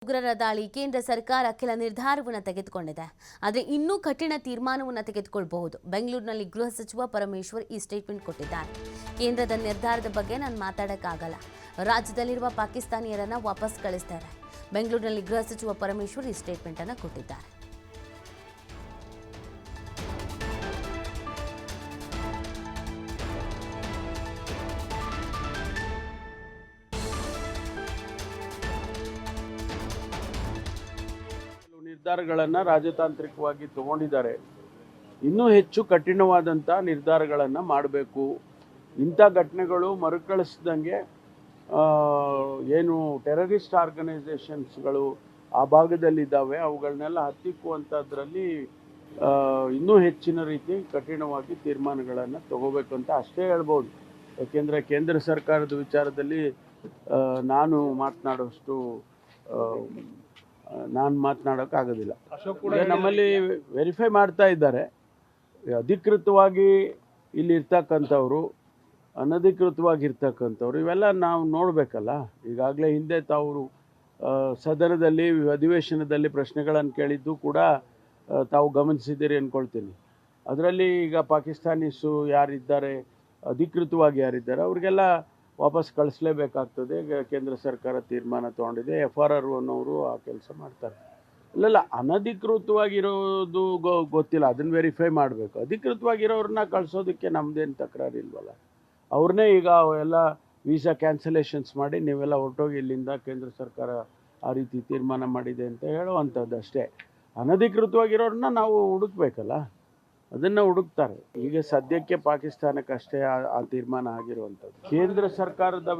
ಉಗ್ರರ ದಾಳಿ ಕೇಂದ್ರ ಸರ್ಕಾರ ಕೆಲ ನಿರ್ಧಾರವನ್ನು ತೆಗೆದುಕೊಂಡಿದೆ. ಆದರೆ ಇನ್ನೂ ಕಠಿಣ ತೀರ್ಮಾನವನ್ನು ತೆಗೆದುಕೊಳ್ಳಬಹುದು. ಬೆಂಗಳೂರಿನಲ್ಲಿ ಗೃಹ ಸಚಿವ ಪರಮೇಶ್ವರ್ ಈ ಸ್ಟೇಟ್ಮೆಂಟ್ ಕೊಟ್ಟಿದ್ದಾರೆ. ಕೇಂದ್ರದ ನಿರ್ಧಾರದ ಬಗ್ಗೆ ನಾನು ಮಾತಾಡೋಕ್ಕಾಗಲ್ಲ. ರಾಜ್ಯದಲ್ಲಿರುವ ಪಾಕಿಸ್ತಾನಿಯರನ್ನ ವಾಪಸ್ ಕಳಿಸ್ತಾರೆ. ಬೆಂಗಳೂರಿನಲ್ಲಿ ಗೃಹ ಸಚಿವ ಪರಮೇಶ್ವರ್ ಈ ಸ್ಟೇಟ್ಮೆಂಟ್ ಅನ್ನು ಕೊಟ್ಟಿದ್ದಾರೆ. ನಿರ್ಧಾರಗಳನ್ನು ರಾಜತಾಂತ್ರಿಕವಾಗಿ ತಗೊಂಡಿದ್ದಾರೆ. ಇನ್ನೂ ಹೆಚ್ಚು ಕಠಿಣವಾದಂಥ ನಿರ್ಧಾರಗಳನ್ನು ಮಾಡಬೇಕು. ಇಂಥ ಘಟನೆಗಳು ಮರುಕಳಿಸ್ದಂಗೆ ಏನು ಟೆರರಿಸ್ಟ್ ಆರ್ಗನೈಸೇಷನ್ಸ್ಗಳು ಆ ಭಾಗದಲ್ಲಿದ್ದಾವೆ ಅವುಗಳನ್ನೆಲ್ಲ ಹತ್ತಿಕ್ಕುವಂಥದ್ರಲ್ಲಿ ಇನ್ನೂ ಹೆಚ್ಚಿನ ರೀತಿ ಕಠಿಣವಾಗಿ ತೀರ್ಮಾನಗಳನ್ನು ತಗೋಬೇಕು ಅಂತ ಅಷ್ಟೇ ಹೇಳ್ಬೋದು. ಯಾಕೆಂದರೆ ಕೇಂದ್ರ ಸರ್ಕಾರದ ವಿಚಾರದಲ್ಲಿ ನಾನು ಮಾತನಾಡೋಕ್ಕಾಗೋದಿಲ್ಲ. ನಮ್ಮಲ್ಲಿ ವೆರಿಫೈ ಮಾಡ್ತಾ ಇದ್ದಾರೆ. ಅಧಿಕೃತವಾಗಿ ಇಲ್ಲಿ ಇರ್ತಕ್ಕಂಥವ್ರು, ಅನಧಿಕೃತವಾಗಿ ಇರ್ತಕ್ಕಂಥವ್ರು ಇವೆಲ್ಲ ನಾವು ನೋಡಬೇಕಲ್ಲ. ಈಗಾಗಲೇ ಹಿಂದೆ ತಾವು ಸದನದಲ್ಲಿ ಅಧಿವೇಶನದಲ್ಲಿ ಪ್ರಶ್ನೆಗಳನ್ನು ಕೇಳಿದ್ದು ಕೂಡ ತಾವು ಗಮನಿಸಿದ್ದೀರಿ ಅಂದ್ಕೊಳ್ತೀನಿ. ಅದರಲ್ಲಿ ಈಗ ಪಾಕಿಸ್ತಾನೀಸು ಯಾರಿದ್ದಾರೆ, ಅಧಿಕೃತವಾಗಿ ಯಾರಿದ್ದಾರೆ ಅವ್ರಿಗೆಲ್ಲ ವಾಪಸ್ ಕಳಿಸ್ಲೇಬೇಕಾಗ್ತದೆ. ಕೇಂದ್ರ ಸರ್ಕಾರ ತೀರ್ಮಾನ ತೊಗೊಂಡಿದೆ. FRR ಅನ್ನೋರು ಆ ಕೆಲಸ ಮಾಡ್ತಾರೆ. ಇಲ್ಲ ಅನಧಿಕೃತವಾಗಿರೋದು ಗೊತ್ತಿಲ್ಲ, ಅದನ್ನು ವೆರಿಫೈ ಮಾಡಬೇಕು. ಅಧಿಕೃತವಾಗಿರೋರನ್ನ ಕಳಿಸೋದಕ್ಕೆ ನಮ್ಮದೇನು ತಕರಾರು ಇಲ್ವಲ್ಲ. ಅವ್ರನ್ನೇ ಈಗ ಎಲ್ಲ ವೀಸಾ ಕ್ಯಾನ್ಸಲೇಷನ್ಸ್ ಮಾಡಿ ನೀವೆಲ್ಲ ಹೊರಟೋಗಿ ಇಲ್ಲಿಂದ ಕೇಂದ್ರ ಸರ್ಕಾರ ಆ ರೀತಿ ತೀರ್ಮಾನ ಮಾಡಿದೆ ಅಂತ ಹೇಳುವಂಥದ್ದು ಅಷ್ಟೇ. ಅನಧಿಕೃತವಾಗಿರೋರನ್ನ ನಾವು ಹುಡುಕ್ಬೇಕಲ್ಲ, ಅದನ್ನು ಹುಡುಕ್ತಾರೆ. ಈಗ ಸದ್ಯಕ್ಕೆ ಪಾಕಿಸ್ತಾನಕ್ಕಷ್ಟೇ ಆ ತೀರ್ಮಾನ ಆಗಿರುವಂಥದ್ದು. ಕೇಂದ್ರ ಸರ್ಕಾರದ